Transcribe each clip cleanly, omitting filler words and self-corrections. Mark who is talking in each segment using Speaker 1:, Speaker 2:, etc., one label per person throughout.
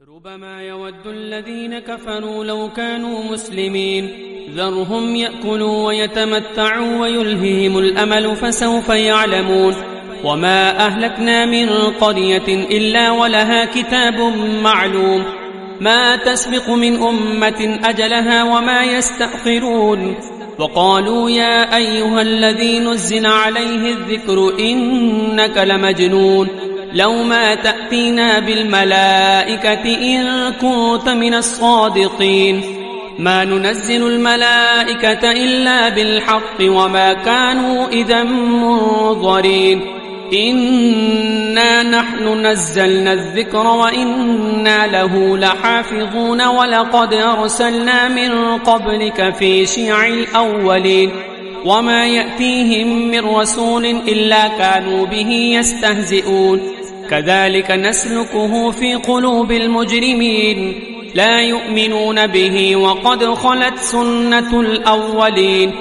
Speaker 1: ربما يود الذين كفروا لو كانوا مسلمين ذرهم يأكلوا ويتمتعوا ويلههم الأمل فسوف يعلمون. وما أهلكنا من قرية إلا ولها كتاب معلوم ما تسبق من أمة أجلها وما يستأخرون. وقالوا يا أيها الذي نزل عليه الذكر إنك لمجنون لو ما تأتينا بالملائكة إن كنت من الصادقين. ما ننزل الملائكة إلا بالحق وما كانوا إذا منظرين. إنا نحن نزلنا الذكر وإنا له لحافظون. ولقد أرسلنا من قبلك في شيع الأولين وما يأتيهم من رسول إلا كانوا به يستهزئون. كذلك نسلكه في قلوب المجرمين لا يؤمنون به وقد خلت سنة الأولين.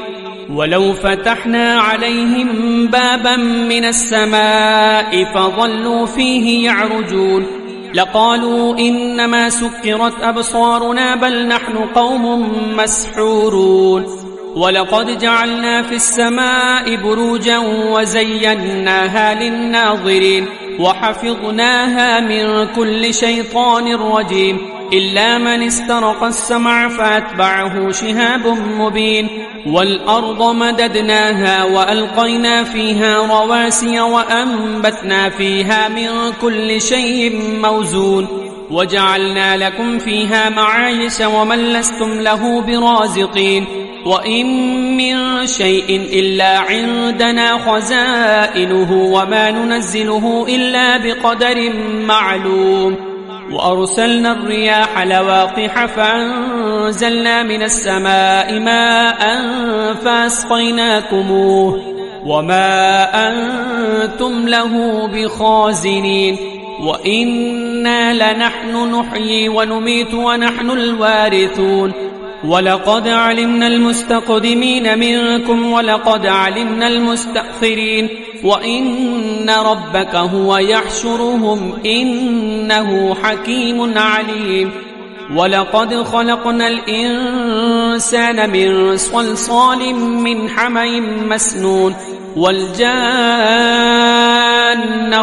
Speaker 1: ولو فتحنا عليهم بابا من السماء فظلوا فيه يعرجون لقالوا إنما سكرت أبصارنا بل نحن قوم مسحورون. ولقد جعلنا في السماء بروجا وزيناها للناظرين وحفظناها من كل شيطان رجيم إلا من استرق السمع فأتبعه شهاب مبين. والأرض مددناها وألقينا فيها رواسي وأنبتنا فيها من كل شيء موزون وجعلنا لكم فيها معايش ومن لستم له برازقين. وإن من شيء إلا عندنا خزائنه وما ننزله إلا بقدر معلوم. وأرسلنا الرياح لواقح فأنزلنا من السماء ماء فأسقيناكموه وما أنتم له بخازنين. وإنا لنحن نحيي ونميت ونحن الوارثون. ولقد علمنا المستقدمين منكم ولقد علمنا المستأخرين وإن ربك هو يحشرهم إنه حكيم عليم. ولقد خلقنا الإنسان من صلصال من حمأ مسنون والجان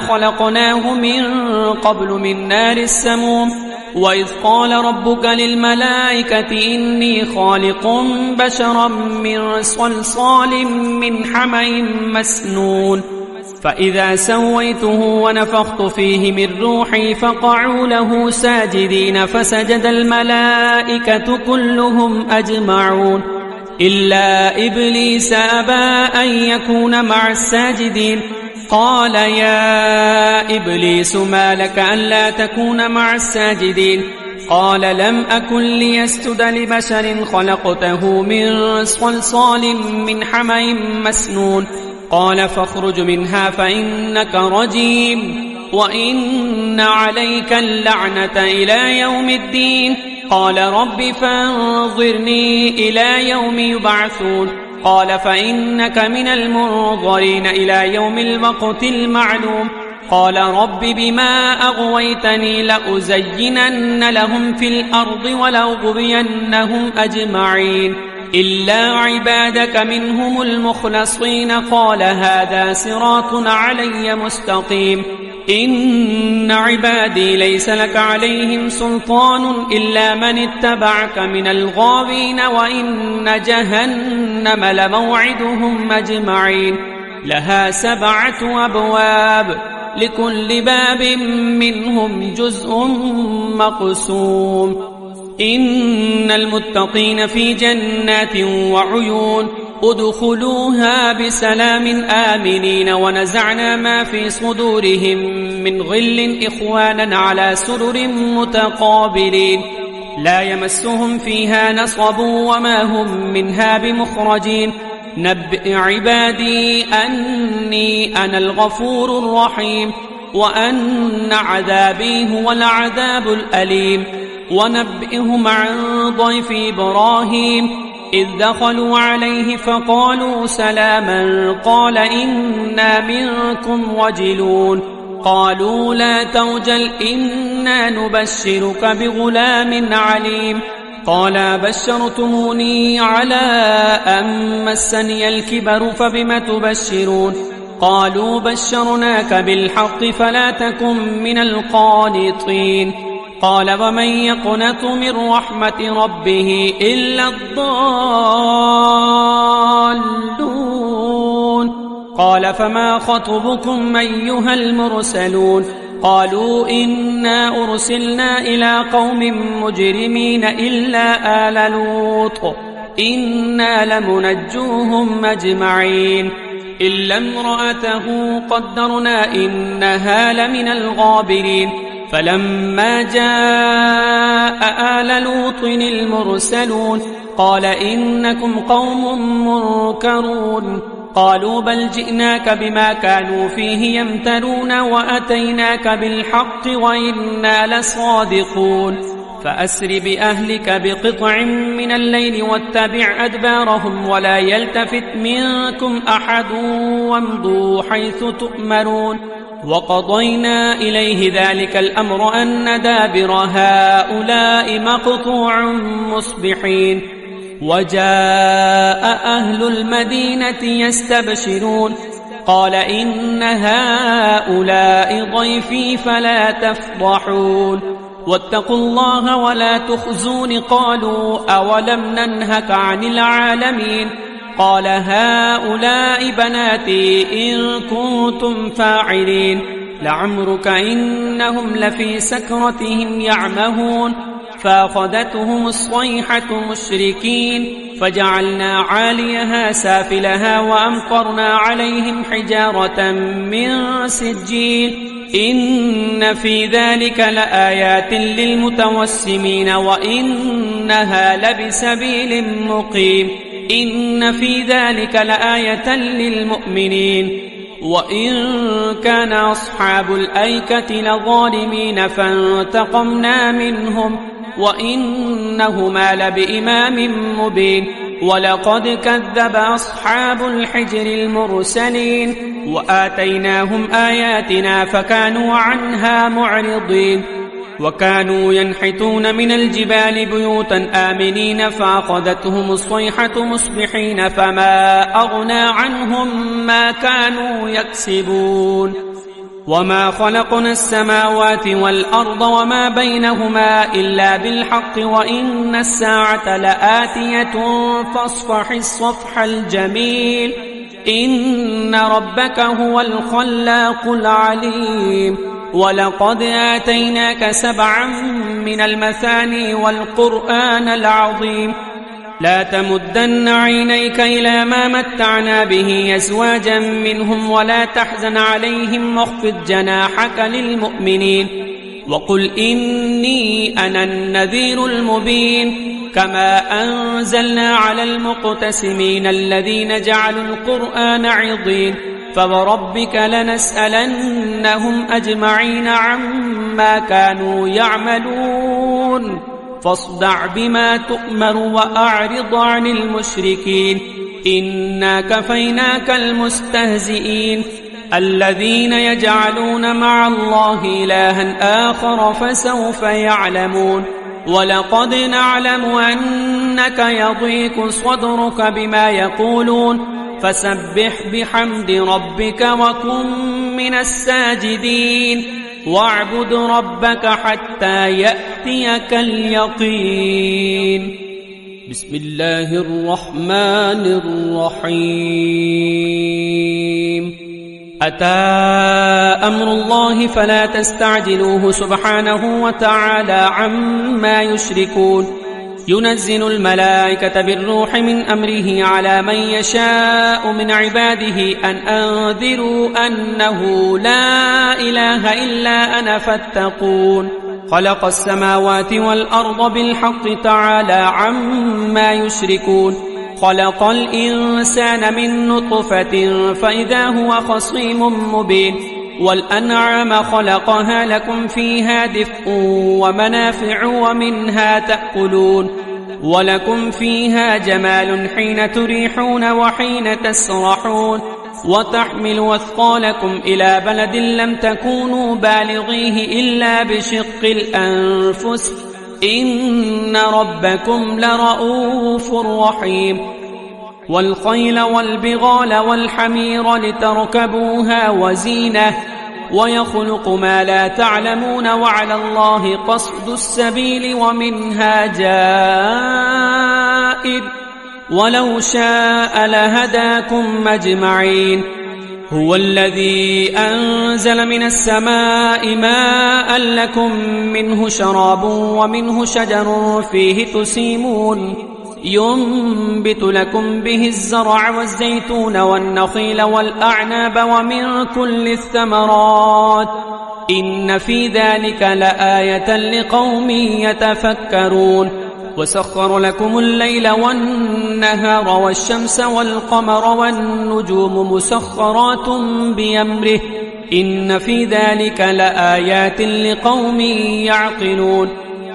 Speaker 1: خلقناه من قبل من نار السموم. وإذ قال ربك للملائكة إني خالق بشرا من صلصال من حمأ مسنون فإذا سويته ونفخت فيه من روحي فقعوا له ساجدين فسجد الملائكة كلهم أجمعون إلا إبليس أبى أن يكون مع الساجدين. قال يا إبليس ما لك ألا تكون مع الساجدين؟ قال لم أكن ليسجد لبشر خلقته من صلصال من حمأ مسنون. قال فاخرج منها فإنك رجيم وإن عليك اللعنة إلى يوم الدين. قال رب فانظرني إلى يوم يبعثون. قال فإنك من المنظرين إلى يوم الوقت المعلوم. قال رب بما أغويتني لأزينن لهم في الأرض ولأغوينهم أجمعين إلا عبادك منهم المخلصين. قال هذا صراط علي مستقيم. إن عبادي ليس لك عليهم سلطان إلا من اتبعك من الغاوين وإن جهنم لموعدهم أجمعين. لها 7 أبواب لكل باب منهم جزء مقسوم. إن المتقين في جنات وعيون ادخلوها بسلام آمنين. ونزعنا ما في صدورهم من غل إخوانا على سرر متقابلين لا يمسهم فيها نصب وما هم منها بمخرجين. نبئ عبادي أني أنا الغفور الرحيم وأن عذابي هو العذاب الأليم. ونبئهم عن ضيف إبراهيم إذ دخلوا عليه فقالوا سلاما قال إنا منكم وجلون. قالوا لا توجل إنا نبشرك بغلام عليم قال بشرتموني على أن مسني الكبر فبم تبشرون قالوا بشرناك بالحق فلا تكن من القانطين قال ومن يقنط من رحمة ربه إلا الضالون قال فما خطبكم أيها المرسلون قالوا إنا أرسلنا إلى قوم مجرمين إلا آل لوط إنا لمنجوهم أجمعين إلا امرأته قدرنا إنها لمن الغابرين فلما جاء آل لوط المرسلون قال إنكم قوم منكرون قالوا بل جئناك بما كانوا فيه يمترون وأتيناك بالحق وإنا لصادقون فأسر بأهلك بقطع من الليل واتبع أدبارهم ولا يلتفت منكم أحد وامضوا حيث تؤمرون وقضينا إليه ذلك الأمر أن دابر هؤلاء مقطوع مصبحين وجاء أهل المدينة يستبشرون قال إن هؤلاء ضيفي فلا تفضحون واتقوا الله ولا تخزون قالوا أولم ننهك عن العالمين قال هؤلاء بناتي إن كنتم فاعلين لعمرك إنهم لفي سكرتهم يعمهون فأخذتهم الصيحة مشركين فجعلنا عاليها سافلها وأمطرنا عليهم حجارة من سجيل إن في ذلك لآيات للمتوسمين وإنها لبسبيل مقيم إن في ذلك لآية للمؤمنين وإن كان أصحاب الأيكة لظالمين فانتقمنا منهم وإنهما لبإمام مبين ولقد كذب أصحاب الحجر المرسلين وآتيناهم آياتنا فكانوا عنها معرضين وكانوا ينحتون من الجبال بيوتا آمنين فأخذتهم الصيحة مصبحين فما أغنى عنهم ما كانوا يكسبون وما خلقنا السماوات والأرض وما بينهما إلا بالحق وإن الساعة لآتية فاصفح الصفح الجميل إن ربك هو الخلاق العليم ولقد آتيناك 7 من المثاني والقرآن العظيم لا تمدن عينيك إلى ما متعنا به أزواجا منهم ولا تحزن عليهم واخفض جناحك للمؤمنين وقل إني أنا النذير المبين كما أنزلنا على المقتسمين الذين جعلوا القرآن عضين فوربك لنسألنهم أجمعين عما كانوا يعملون فاصدع بما تؤمر وأعرض عن المشركين إنا كفيناك المستهزئين الذين يجعلون مع الله إلها آخر فسوف يعلمون ولقد نعلم أنك يضيق صدرك بما يقولون فسبح بحمد ربك وكن من الساجدين واعبد ربك حتى يأتيك اليقين بسم الله الرحمن الرحيم أتى أمر الله فلا تستعجلوه سبحانه وتعالى عما يشركون ينزل الملائكة بالروح من أمره على من يشاء من عباده أن أنذروا أنه لا إله إلا أنا فاتقون خلق السماوات والأرض بالحق تعالى عما يشركون خلق الإنسان من نطفة فإذا هو خصيم مبين والأنعام خلقها لكم فيها دفء ومنافع ومنها تأكلون ولكم فيها جمال حين تريحون وحين تسرحون وتحملوا أثقالكم إلى بلد لم تكونوا بالغيه إلا بشق الأنفس إن ربكم لرؤوف رحيم والخيل والبغال والحمير لتركبوها وزينة ويخلق ما لا تعلمون وعلى الله قصد السبيل ومنها جائر ولو شاء لهداكم أجمعين هو الذي أنزل من السماء ماء لكم منه شراب ومنه شجر فيه تسيمون ينبت لكم به الزرع والزيتون والنخيل والأعناب ومن كل الثمرات إن في ذلك لآية لقوم يتفكرون وسخر لكم الليل والنهار والشمس والقمر والنجوم مسخرات بأمره إن في ذلك لآيات لقوم يعقلون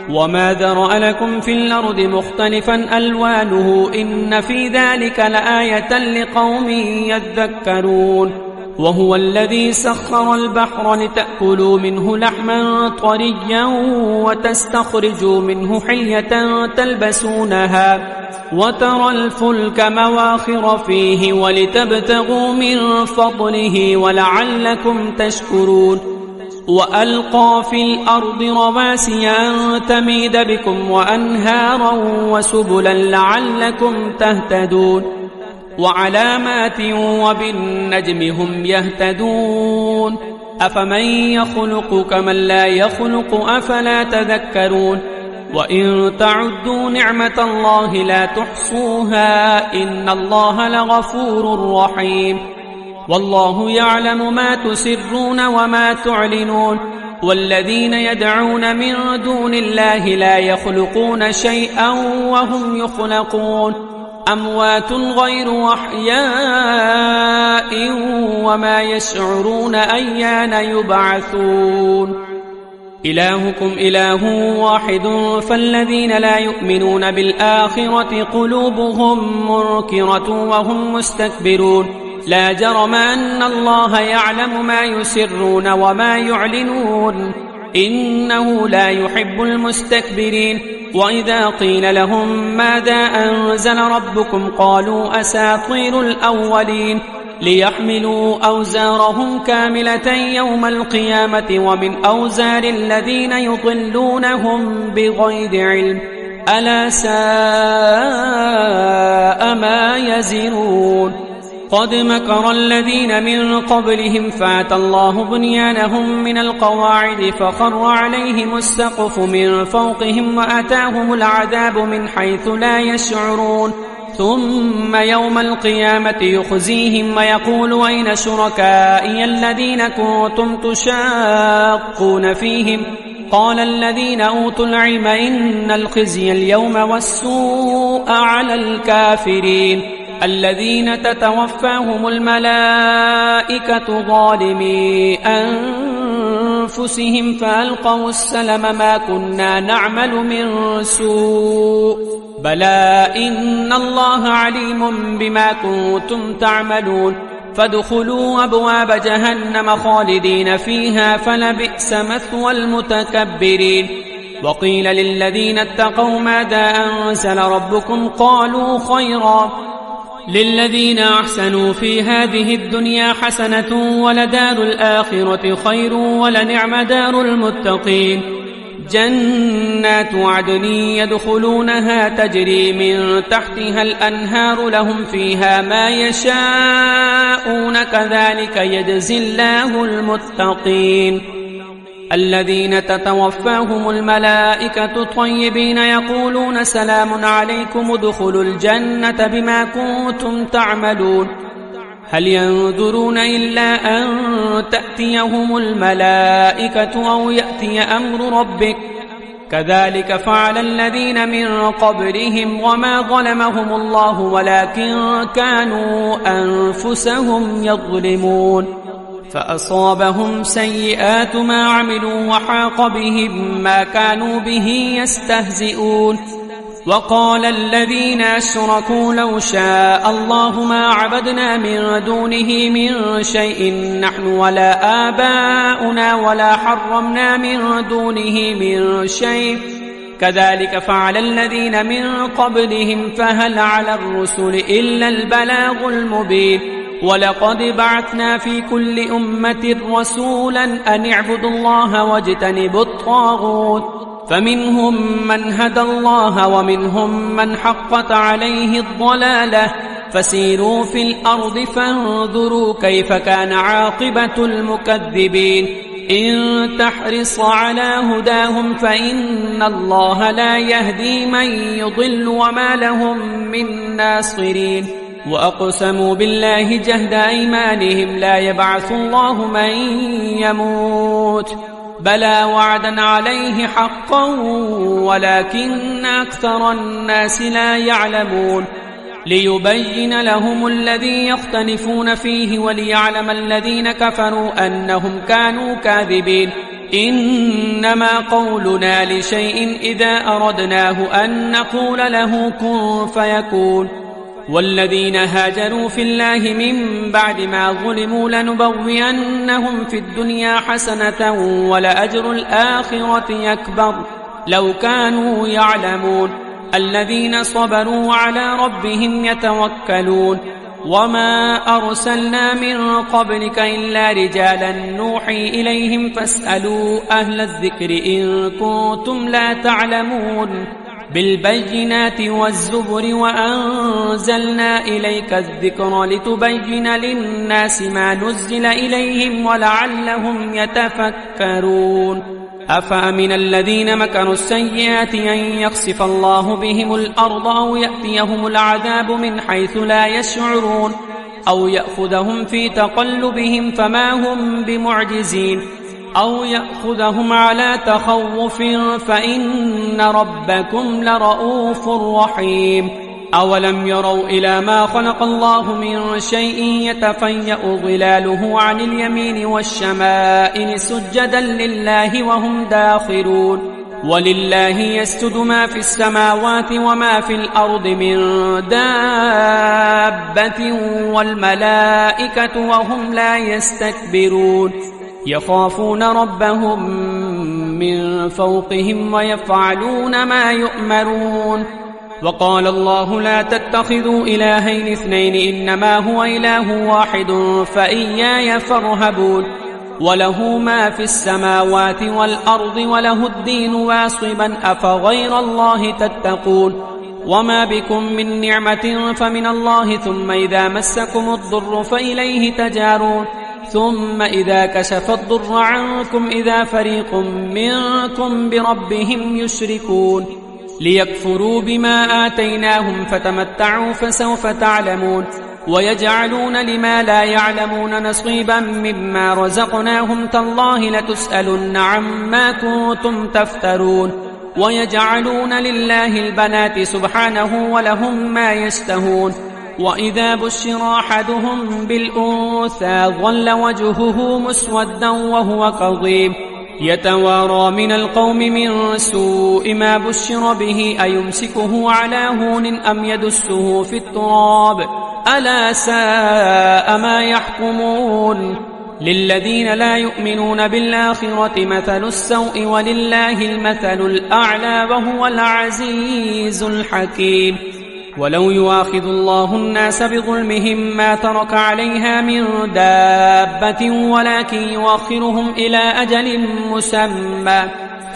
Speaker 1: وما ذرأ لكم في الأرض مختلفا ألوانه إن في ذلك لآية لقوم يذكرون وهو الذي سخر البحر لتأكلوا منه لحما طريا وتستخرجوا منه حلية تلبسونها وترى الفلك مواخر فيه ولتبتغوا من فضله ولعلكم تشكرون وألقى في الأرض رواسي أن تميد بكم وأنهارا وسبلا لعلكم تهتدون وعلامات وبالنجم هم يهتدون أفمن يخلق كمن لا يخلق أفلا تذكرون وإن تعدوا نعمة الله لا تحصوها إن الله لغفور رحيم والله يعلم ما تسرون وما تعلنون والذين يدعون من دون الله لا يخلقون شيئا وهم يخلقون أموات غير أحياء وما يشعرون أيان يبعثون إلهكم إله واحد فالذين لا يؤمنون بالآخرة قلوبهم منكرة وهم مستكبرون لا جرم أن الله يعلم ما يسرون وما يعلنون إنه لا يحب المستكبرين وإذا قيل لهم ماذا أنزل ربكم قالوا أساطير الأولين ليحملوا أوزارهم كاملة يوم القيامة ومن أوزار الذين يضلونهم بغير علم ألا ساء ما يزرون قد مكر الذين من قبلهم فأتى الله بنيانهم من القواعد فخر عليهم السقف من فوقهم وأتاهم العذاب من حيث لا يشعرون ثم يوم القيامة يخزيهم ويقول أين شركائي الذين كنتم تشاقون فيهم قال الذين أوتوا العلم إن الخزي اليوم والسوء على الكافرين الذين تتوفاهم الملائكة ظالمي أنفسهم فألقوا السلم ما كنا نعمل من سوء بلى إن الله عليم بما كنتم تعملون فادخلوا أبواب جهنم خالدين فيها فلبئس مثوى المتكبرين وقيل للذين اتقوا ماذا أنزل ربكم قالوا خيرا للذين أحسنوا في هذه الدنيا حسنة ولدار الآخرة خير ولنعم دار المتقين جنات عدن يدخلونها تجري من تحتها الأنهار لهم فيها ما يشاءون كذلك يجزي الله المتقين الذين تتوفاهم الملائكة طيبين يقولون سلام عليكم ادخلوا الجنة بما كنتم تعملون هل ينظرون إلا أن تأتيهم الملائكة أو يأتي أمر ربك كذلك فعل الذين من قبلهم وما ظلمهم الله ولكن كانوا أنفسهم يظلمون فأصابهم سيئات ما عملوا وحاق بهم ما كانوا به يستهزئون وقال الذين أشركوا لو شاء الله ما عبدنا من دونه من شيء نحن ولا آباؤنا ولا حرمنا من دونه من شيء كذلك فعل الذين من قبلهم فهل على الرسل إلا البلاغ المبين ولقد بعثنا في كل أمة رسولا أن اعبدوا الله واجتنبوا الطاغوت فمنهم من هدى الله ومنهم من حقت عليه الضلالة فسيروا في الأرض فانظروا كيف كان عاقبة المكذبين إن تحرص على هداهم فإن الله لا يهدي من يضل وما لهم من ناصرين وأقسموا بالله جهد أيمانهم لا يبعث الله من يموت بلى وعدا عليه حقا ولكن أكثر الناس لا يعلمون ليبين لهم الذي يختلفون فيه وليعلم الذين كفروا أنهم كانوا كاذبين إنما قولنا لشيء إذا أردناه أن نقول له كن فيكون والذين هاجروا في الله من بعد ما ظلموا لنبوئنهم في الدنيا حسنة ولأجر الآخرة أكبر لو كانوا يعلمون الذين صبروا على ربهم يتوكلون وما أرسلنا من قبلك إلا رجالا نوحي إليهم فاسألوا أهل الذكر إن كنتم لا تعلمون بالبينات والزبر وأنزلنا إليك الذكر لتبين للناس ما نزل إليهم ولعلهم يتفكرون أفأمن الذين مكروا السيئات أن يخسف الله بهم الأرض أو يأتيهم العذاب من حيث لا يشعرون أو يأخذهم في تقلبهم فما هم بمعجزين أو يأخذهم على تخوف فإن ربكم لرؤوف رحيم أولم يروا إلى ما خلق الله من شيء يتفيأ ظلاله عن اليمين والشمائل سجدا لله وهم داخرون ولله يسجد ما في السماوات وما في الأرض من دابة والملائكة وهم لا يستكبرون يخافون ربهم من فوقهم ويفعلون ما يؤمرون وقال الله لا تتخذوا إلهين اثنين إنما هو إله واحد فإياي فارهبون وله ما في السماوات والأرض وله الدين واصبا أفغير الله تتقون وما بكم من نعمة فمن الله ثم إذا مسكم الضر فإليه تجارون ثم إذا كشف الضر عنكم إذا فريق منكم بربهم يشركون ليكفروا بما آتيناهم فتمتعوا فسوف تعلمون ويجعلون لما لا يعلمون نصيبا مما رزقناهم تالله لتسألن عما كنتم تفترون ويجعلون لله البنات سبحانه ولهم ما يشتهون وإذا بشر أحدهم بالأنثى ظل وجهه مسودا وهو كظيم يتوارى من القوم من سوء ما بشر به أيمسكه على هون أم يدسه في التراب ألا ساء ما يحكمون للذين لا يؤمنون بالآخرة مثل السوء ولله المثل الأعلى وهو العزيز الحكيم ولو يؤاخذ الله الناس بظلمهم ما ترك عليها من دابة ولكن يؤخرهم إلى أجل مسمى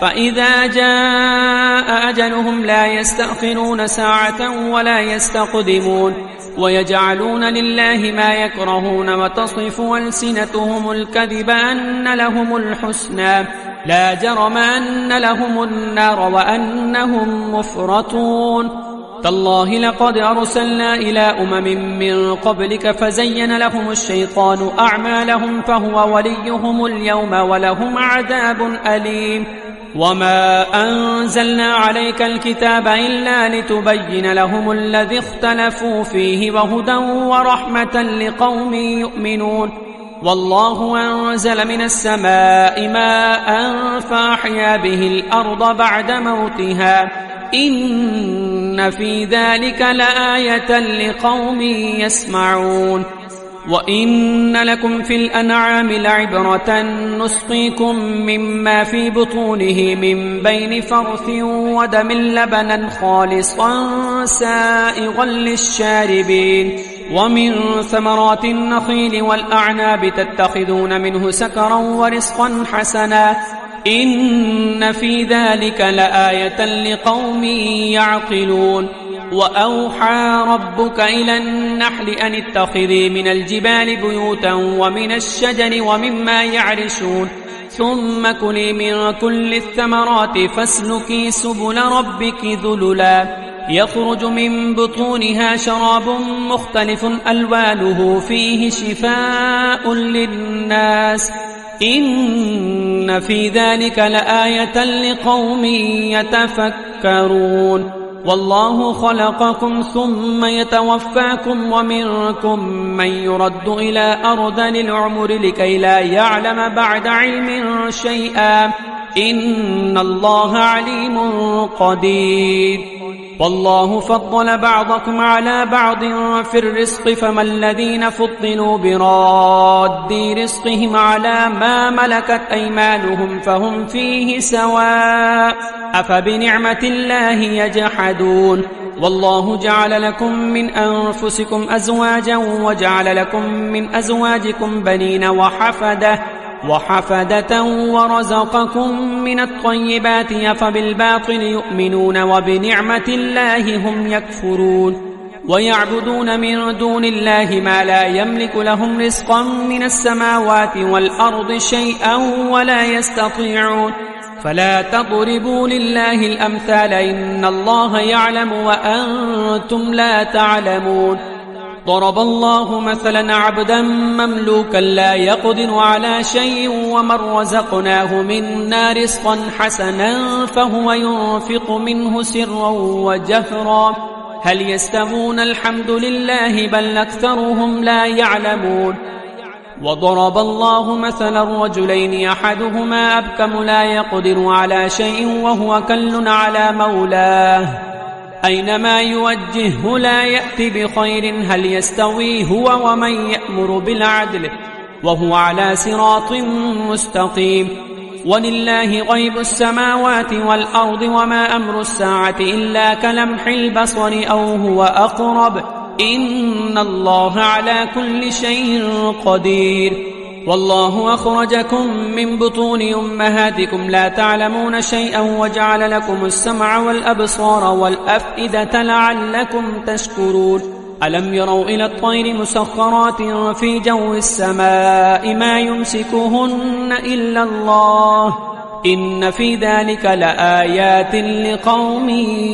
Speaker 1: فإذا جاء أجلهم لا يستأخرون ساعة ولا يستقدمون ويجعلون لله ما يكرهون وتصف ألسنتهم الكذب أن لهم الحسنى لا جرم أن لهم النار وأنهم مفرطون تالله لقد أرسلنا إلى أمم من قبلك فزين لهم الشيطان أعمالهم فهو وليهم اليوم ولهم عذاب أليم وما أنزلنا عليك الكتاب إلا لتبين لهم الذي اختلفوا فيه وهدى ورحمة لقوم يؤمنون والله أنزل من السماء ماء فأحيا به الأرض بعد موتها إن في ذلك لآية لقوم يسمعون وإن لكم في الأنعام لعبرة نسقيكم مما في بطونه من بين فرث ودم لبنا خالصا سائغا للشاربين ومن ثمرات النخيل والأعناب تتخذون منه سكرا ورزقا حسنا إن في ذلك لآية لقوم يعقلون وأوحى ربك إلى النحل أن اتخذي من الجبال بيوتا ومن الشجر ومما يعرشون ثم كلي من كل الثمرات فاسلكي سبل ربك ذللا يخرج من بطونها شراب مختلف ألوانه فيه شفاء للناس إن في ذلك لآية لقوم يتفكرون والله خلقكم ثم يتوفاكم ومنكم من يرد إلى أرذل العمر لكي لا يعلم بعد علم شيئا إن الله عليم قدير والله فضل بعضكم على بعض في الرزق فما الذين فضلوا براد رزقهم على ما ملكت أيمانهم فهم فيه سواء أفبنعمة الله يجحدون والله جعل لكم من أنفسكم أزواجا وجعل لكم من أزواجكم بنين وحفدة ورزقكم من الطيبات أفبالباطل يؤمنون وبنعمة الله هم يكفرون ويعبدون من دون الله ما لا يملك لهم رزقا من السماوات والأرض شيئا ولا يستطيعون فلا تضربوا لله الأمثال إن الله يعلم وأنتم لا تعلمون ضرب الله مثلا عبدا مملوكا لا يقدر على شيء ومن رزقناه منا رزقا حسنا فهو ينفق منه سرا وجهرا هل يستوون الحمد لله بل أكثرهم لا يعلمون وضرب الله مثلا رجلين أحدهما أبكم لا يقدر على شيء وهو كل على مولاه أينما يوجهه لا يأتي بخير هل يستوي هو ومن يأمر بالعدل وهو على صراط مستقيم ولله غيب السماوات والأرض وما أمر الساعة إلا كلمح البصر أو هو أقرب إن الله على كل شيء قدير والله أخرجكم من بطون أمهاتكم لا تعلمون شيئا وجعل لكم السمع والأبصار والأفئدة لعلكم تشكرون ألم يروا إلى الطير مسخرات في جو السماء ما يمسكهن إلا الله إن في ذلك لآيات لقوم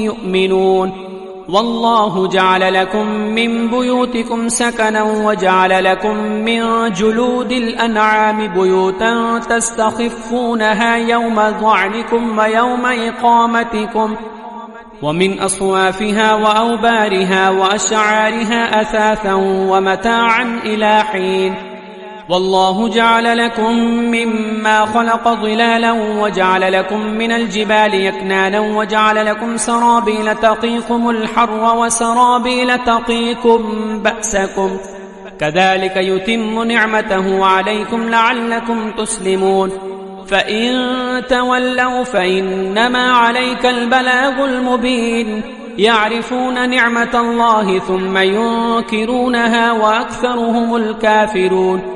Speaker 1: يؤمنون والله جعل لكم من بيوتكم سكنا وجعل لكم من جلود الأنعام بيوتا تستخفونها يوم ظعنكم ويوم إقامتكم ومن أصوافها وأوبارها وأشعارها أثاثا ومتاعا إلى حين والله جعل لكم مما خلق ظلالا وجعل لكم من الجبال يكنانا وجعل لكم سرابيل تقيكم الحر وسرابيل تقيكم بأسكم كذلك يتم نعمته عليكم لعلكم تسلمون فإن تولوا فإنما عليك البلاغ المبين يعرفون نعمة الله ثم ينكرونها وأكثرهم الكافرون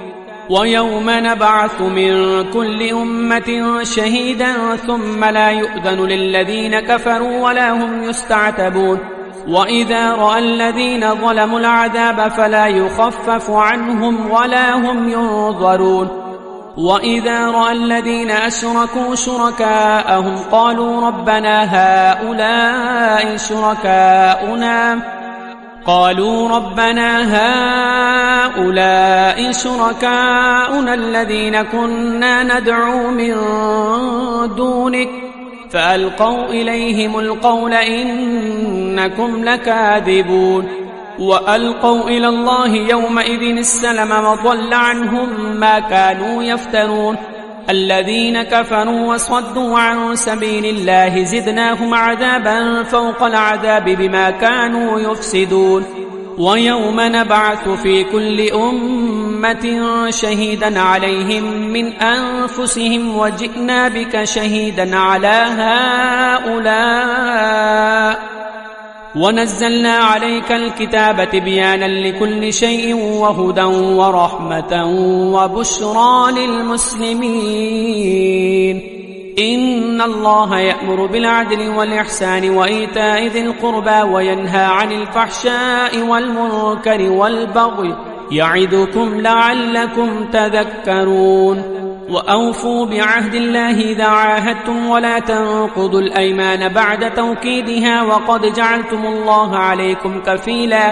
Speaker 1: ويوم نبعث من كل أمة شهيدا ثم لا يؤذن للذين كفروا ولا هم يستعتبون وإذا رأى الذين ظلموا العذاب فلا يخفف عنهم ولا هم ينظرون وإذا رأى الذين أشركوا شركاءهم قالوا ربنا هؤلاء شركاؤنا الذين كنا ندعو من دونك فألقوا إليهم القول إنكم لكاذبون وألقوا إلى الله يومئذ السلم وضل عنهم ما كانوا يفترون الذين كفروا وصدوا عن سبيل الله زدناهم عذابا فوق العذاب بما كانوا يفسدون ويوم نبعث في كل أمة شهيدا عليهم من أنفسهم وجئنا بك شهيدا على هؤلاء ونزلنا عليك الكتاب تبيانا لكل شيء وهدى ورحمة وبشرى للمسلمين إن الله يأمر بالعدل والإحسان وإيتاء ذي القربى وينهى عن الفحشاء والمنكر والبغي يعظكم لعلكم تذكرون وأوفوا بعهد الله إذا عاهدتم ولا تنقضوا الأيمان بعد توكيدها وقد جعلتم الله عليكم كفيلا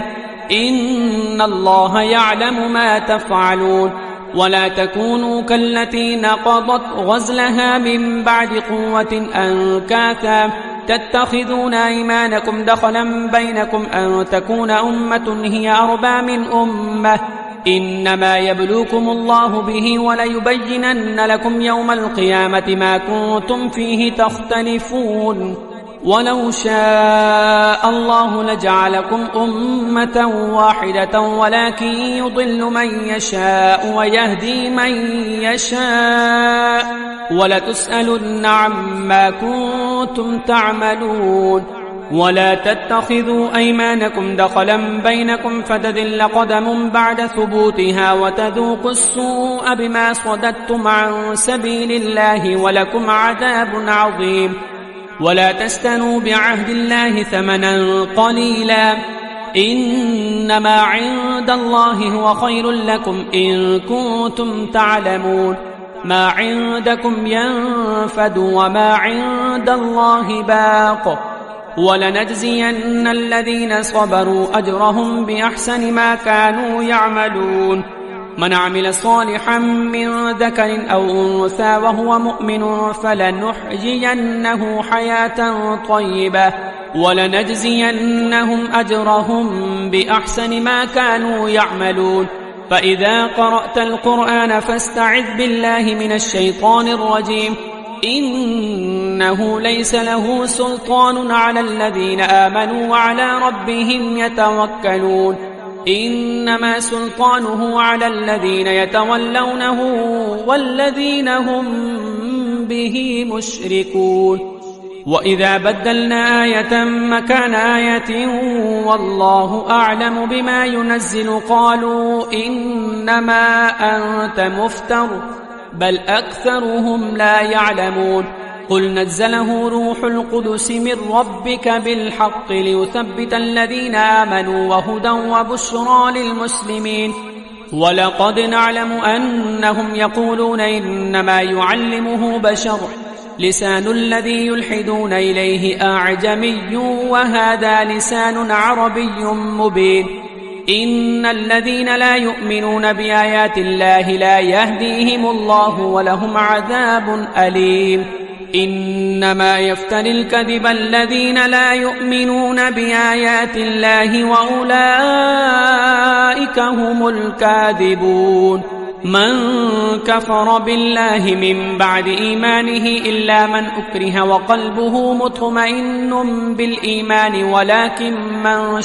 Speaker 1: إن الله يعلم ما تفعلون ولا تكونوا كالتي نقضت غزلها من بعد قوة أنكاثا تتخذون أيمانكم دخلا بينكم أن تكون أمة هي أربى من أمة إنما يبلوكم الله به وليبينن لكم يوم القيامة ما كنتم فيه تختلفون ولو شاء الله لجعلكم أمة واحدة ولكن يضل من يشاء ويهدي من يشاء ولتسألن عما كنتم تعملون ولا تتخذوا أيمانكم دخلا بينكم فتذل قدم بعد ثبوتها وتذوقوا السوء بما صددتم عن سبيل الله ولكم عذاب عظيم ولا تستنوا بعهد الله ثمنا قليلا إنما عند الله هو خير لكم إن كنتم تعلمون ما عندكم ينفد وما عند الله باق ولنجزين الذين صبروا أجرهم بأحسن ما كانوا يعملون من عمل صالحا من ذكر أو أنثى وهو مؤمن فلنحيينه حياة طيبة ولنجزينهم أجرهم بأحسن ما كانوا يعملون فإذا قرأت القرآن فاستعذ بالله من الشيطان الرجيم إنه ليس له سلطان على الذين آمنوا وعلى ربهم يتوكلون إنما سلطانه على الذين يتولونه والذين هم به مشركون وإذا بدلنا آية مكان آية والله أعلم بما ينزل قالوا إنما أنت مفتر بل أكثرهم لا يعلمون قل نزله روح القدس من ربك بالحق ليثبت الذين آمنوا وهدى وبشرى للمسلمين ولقد نعلم أنهم يقولون إنما يعلمه بشر لسان الذي يلحدون إليه أعجمي وهذا لسان عربي مبين إن الذين لا يؤمنون بآيات الله لا يهديهم الله ولهم عذاب أليم إنما يفتري الكذب الذين لا يؤمنون بآيات الله وأولئك هم الكاذبون من كفر بالله من بعد إيمانه إلا من أكره وقلبه مطمئن بالإيمان ولكن من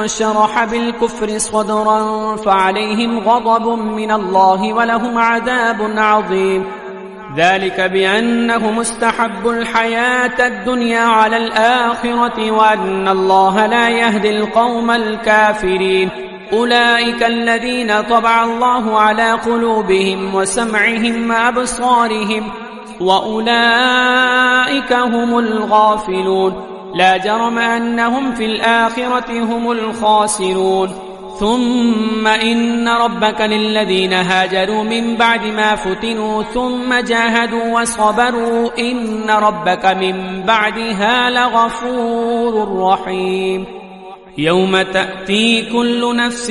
Speaker 1: شرح بالكفر صدرا فعليهم غضب من الله ولهم عذاب عظيم ذلك بأنهم استحبوا الحياة الدنيا على الآخرة وأن الله لا يهدي القوم الكافرين أولئك الذين طبع الله على قلوبهم وسمعهم وأبصارهم وأولئك هم الغافلون لا جرم أنهم في الآخرة هم الخاسرون ثم إن ربك للذين هاجروا من بعد ما فتنوا ثم جاهدوا وصبروا إن ربك من بعدها لغفور رحيم يوم تأتي كل نفس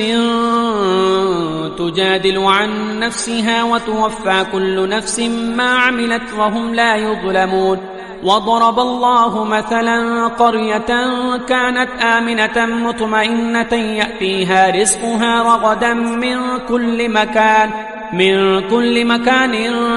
Speaker 1: تجادل عن نفسها وتوفى كل نفس ما عملت وهم لا يظلمون وضرب الله مثلا قرية كانت آمنة مطمئنة يأتيها رزقها رغدا من كل مكان من كل مكان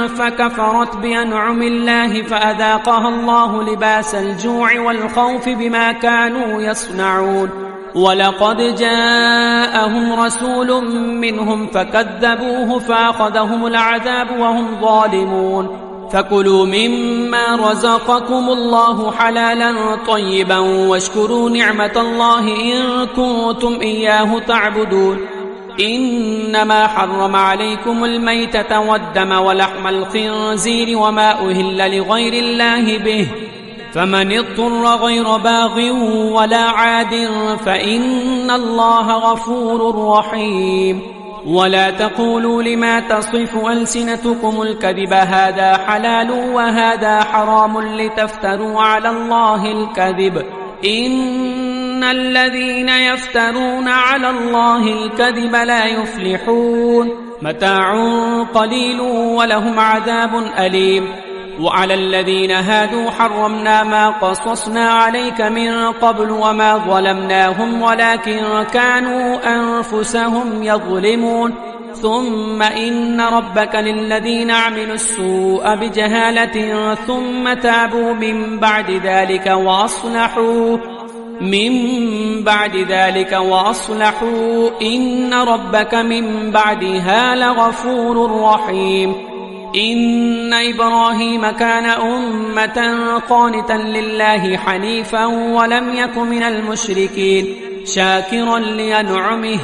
Speaker 1: فكفرت بأنعم الله فأذاقها الله لباس الجوع والخوف بما كانوا يصنعون ولقد جاءهم رسول منهم فكذبوه فأخذهم العذاب وهم ظالمون فكلوا مما رزقكم الله حلالا طيبا واشكروا نعمة الله إن كنتم إياه تعبدون إنما حرم عليكم الميتة والدم ولحم الخنزير وما أهل لغير الله به فمن اضطر غير باغ ولا عاد فإن الله غفور رحيم ولا تقولوا لما تصف ألسنتكم الكذب هذا حلال وهذا حرام لتفتروا على الله الكذب إن الذين يفترون على الله الكذب لا يفلحون متاع قليل ولهم عذاب أليم وعلى الذين هادوا حرمنا ما قصصنا عليك من قبل وما ظلمناهم ولكن كانوا أنفسهم يظلمون ثم إن ربك للذين عملوا السوء بجهالة ثم تابوا من بعد ذلك وأصلحوا إن ربك من بعدها لغفور رحيم إن إبراهيم كان أمة قانتا لله حنيفا ولم يك من المشركين شاكرا لأنعمه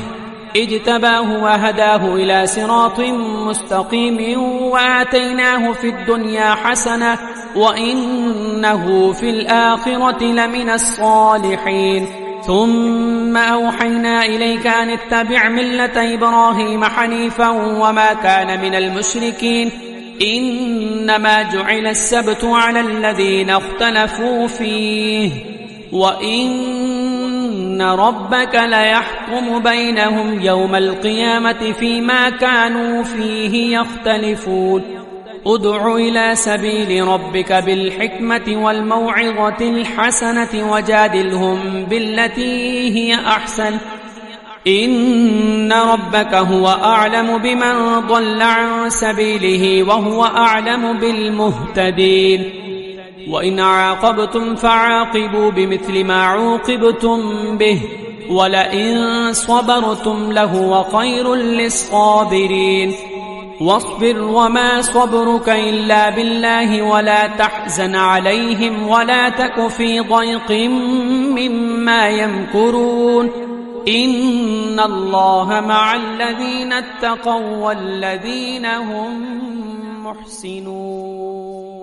Speaker 1: اجتباه وهداه إلى صراط مستقيم وآتيناه في الدنيا حسنة وإنه في الآخرة لمن الصالحين ثم أوحينا إليك أن اتبع ملة إبراهيم حنيفا وما كان من المشركين إنما جعل السبت على الذين اختلفوا فيه وإن ربك ليحكم بينهم يوم القيامة فيما كانوا فيه يختلفون ادع إلى سبيل ربك بالحكمة والموعظة الحسنة وجادلهم بالتي هي أحسن إن ربك هو أعلم بمن ضل عن سبيله وهو أعلم بالمهتدين وإن عاقبتم فعاقبوا بمثل ما عوقبتم به ولئن صبرتم لهو خير للصابرين واصبر وما صبرك إلا بالله ولا تحزن عليهم ولا تك في ضيق مما يمكرون إن الله مع الذين اتقوا والذين هم محسنون